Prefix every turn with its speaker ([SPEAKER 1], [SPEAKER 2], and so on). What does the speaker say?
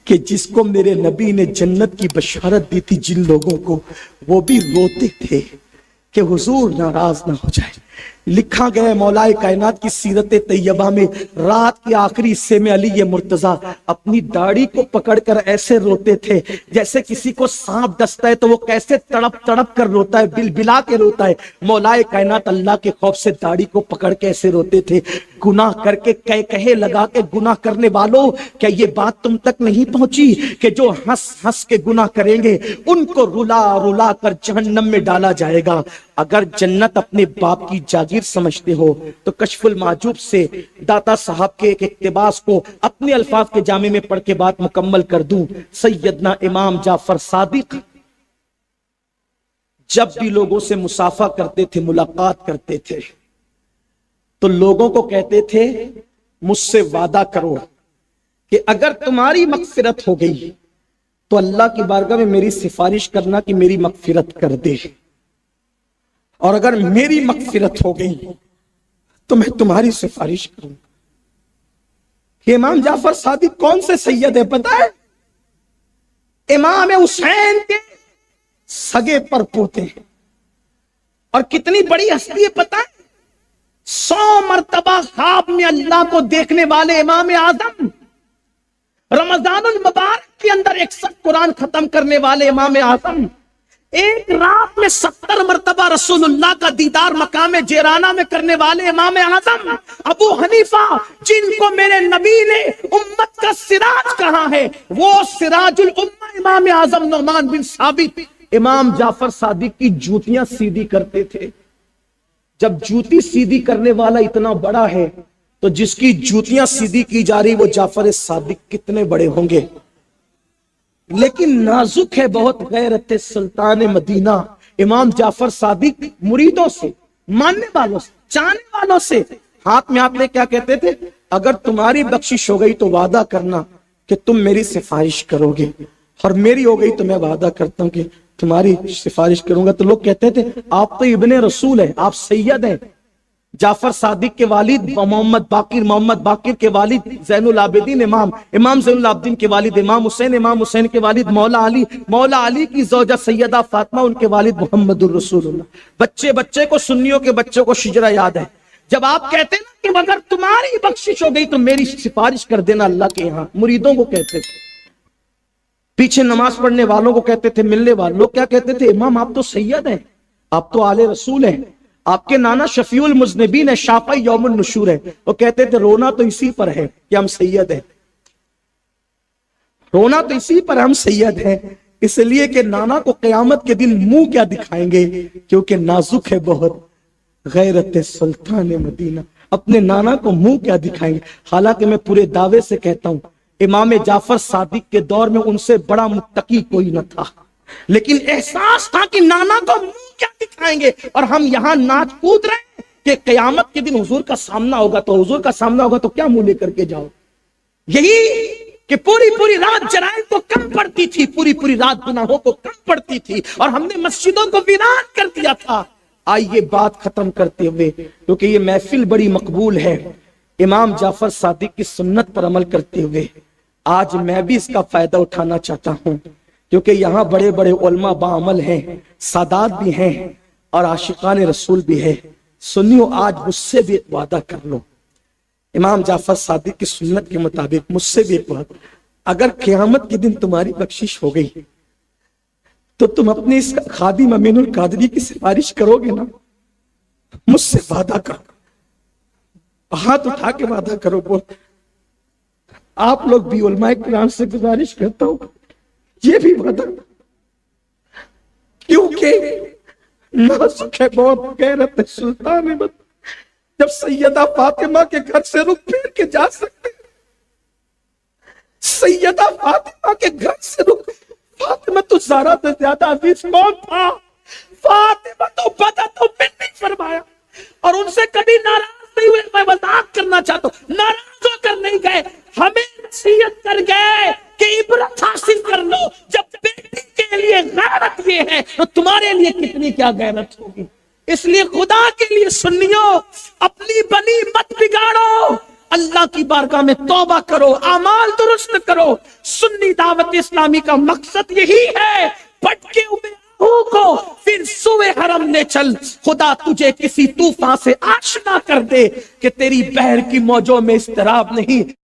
[SPEAKER 1] کہ جس کو میرے نبی نے جنت کی بشارت دی تھی جن لوگوں کو، وہ بھی روتے تھے کہ حضور ناراض نہ ہو جائے۔ لکھا گیا مولا کائنات کی سیرت طیبہ میں رات کے آخری حصے میں علی مرتضیٰ اپنی داڑھی کو پکڑ کر ایسے روتے تھے جیسے کسی کو سانپ ڈستا ہے تو وہ کیسے تڑپ تڑپ کر روتا ہے، بل بلا کے روتا ہے۔ مولا کائنات اللہ کے خوف سے داڑھی کو پکڑ کے ایسے روتے تھے، گناہ کر کے کہے لگا کے گناہ کرنے والوں کیا یہ بات تم تک نہیں پہنچی کہ جو ہنس ہنس کے گناہ کریں گے ان کو رلا رلا کر جہنم میں ڈالا جائے گا۔ اگر جنت اپنے باپ کی جاگیر سمجھتے ہو تو کشف المحجوب سے داتا صاحب کے ایک اقتباس کو اپنے الفاظ کے جامع میں پڑھ کے بات مکمل کر دوں۔ سیدنا امام جعفر صادق جب بھی لوگوں سے مصافحہ کرتے تھے، ملاقات کرتے تھے، تو لوگوں کو کہتے تھے مجھ سے وعدہ کرو کہ اگر تمہاری مغفرت ہو گئی تو اللہ کی بارگاہ میں میری سفارش کرنا کہ میری مغفرت کر دے، اور اگر میری مغفرت ہو گئی تو میں تمہاری سفارش کروں گا۔ کہ امام جعفر صادق کون سے سید ہے پتہ ہے؟ امام حسین کے سگے پر پوتے ہیں، اور کتنی بڑی ہستی ہے پتہ ہے؟ 100 مرتبہ خواب میں اللہ کو دیکھنے والے امام اعظم، رمضان المبارک کے اندر 61 قرآن ختم کرنے والے امام اعظم، ایک رات میں 70 مرتبہ رسول اللہ کا دیدار مقام جیرانہ میں کرنے والے امام اعظم ابو حنیفہ، جن کو میرے نبی نے امت کا سراج کہا ہے، وہ سراج الامہ امام اعظم نعمان بن ثابت امام جعفر صادق کی جوتیاں سیدھی کرتے تھے۔ جب جوتی سیدھی کرنے والا اتنا بڑا ہے تو جس کی جوتیاں سیدھی کی جا رہی وہ جعفر صادق کتنے بڑے ہوں گے۔ لیکن نازک ہے بہت غیرت سلطان مدینہ امام جعفر صادق مریدوں سے، ماننے والوں سے، چاہنے والوں سے ہاتھ میں ہاتھ لے کیا کہتے تھے؟ اگر تمہاری بخشش ہو گئی تو وعدہ کرنا کہ تم میری سفارش کرو گے، اور میری ہو گئی تو میں وعدہ کرتا ہوں کہ تمہاری سفارش کروں گا۔ تو لوگ کہتے تھے آپ تو ابن رسول ہیں، آپ سید ہیں۔ جعفر صادق کے والد محمد باقر کے والد زین العابدین امام زین العابدین کے والد امام حسین کے والد مولا علی کی زوجہ سیدہ فاطمہ، ان کے والد محمد الرسول اللہ۔ بچے کو سنیوں کے بچوں کو شجرہ یاد ہے، جب آپ کہتے نا کہ اگر تمہاری بخشش ہو گئی تو میری سفارش کر دینا اللہ کے یہاں، مریدوں کو کہتے تھے، پیچھے نماز پڑھنے والوں کو کہتے تھے، ملنے والوں لوگ کیا کہتے تھے؟ امام آپ تو سید ہیں، آپ تو آل رسول ہیں، آپ کے نانا شفیع المذنبین ہے، شافعی یوم النشور ہے۔ وہ کہتے تھے رونا تو اسی پر ہے کہ ہم سید ہیں، رونا تو اسی پر ہم سید ہیں، اس لیے کہ نانا کو قیامت کے دن منہ کیا دکھائیں گے، کیونکہ نازک ہے بہت غیرت سلطان مدینہ، اپنے نانا کو منہ کیا دکھائیں گے۔ حالانکہ میں پورے دعوے سے کہتا ہوں امام جعفر صادق کے دور میں ان سے بڑا متقی کوئی نہ تھا، لیکن احساس تھا کہ نانا کو منہ کیا دکھائیں گے، اور ہم یہاں ناچ کود رہے ہیں کہ قیامت کے دن حضور کا سامنا ہوگا تو کیا منہ لے کر کے جاؤ۔ یہی کہ پوری رات جرائم کو کم پڑتی تھی، پوری رات گناہوں کو کم پڑتی تھی، اور ہم نے مسجدوں کو ویران کر دیا تھا۔ آئیے بات ختم کرتے ہوئے، کیونکہ یہ محفل بڑی مقبول ہے، امام جعفر صادق کی سنت پر عمل کرتے ہوئے آج میں بھی اس کا فائدہ اٹھانا چاہتا ہوں، کیونکہ یہاں بڑے بڑے علماء باعمل ہیں، سادات بھی ہیں، اور عاشقان رسول بھی ہے۔ سنیو، آج مجھ سے بھی ایک وعدہ کر لو، امام جعفر صادق کی سنت کے مطابق مجھ سے بھی ایک وعدہ، اگر قیامت کے دن تمہاری بخشش ہو گئی تو تم اپنے اس خادم امین القادری کی سفارش کرو گے نا؟ مجھ سے وعدہ کرو، ہاتھ اٹھا کے وعدہ کرو۔ بول آپ لوگ بھی علماء کرام سے گزارش کرتا ہوں یہ بھی وعدہ، کیونکہ نازک ہے بہت غیرت سلطان مدینہ۔ جب سیدہ فاطمہ کے گھر سے رخ پھیر کے جا سکتے، سیدہ فاطمہ کے گھر سے رخ، فاطمہ تو زہرا سے زیادہ عزیز کون تھا؟ فاطمہ تو بدر تو منی فرمایا، اور ان سے کبھی ناراض نہیں ہوئے۔ میں وضاحت کرنا چاہتا ہوں، ناراض ہو کر نہیں گئے، ہمیں نصیحت کر گئے کہ عبرت حاصل کر لو، جب بیٹی کے لیے غیرت یہ ہے تو تمہارے لیے کتنی کیا غیرت ہوگی۔ اس لیے خدا کے لیے سنیو، اپنی بنی مت بگاڑو، اللہ کی بارگاہ میں توبہ کرو، اعمال درست کرو۔ سنی دعوت اسلامی کا مقصد یہی ہے، بھٹکے ہوئے آہو کو پھر سوئے حرم لے چل، خدا تجھے کسی طوفان سے آشنا کر دے کہ تیری بحر کی موجوں میں اضطراب نہیں۔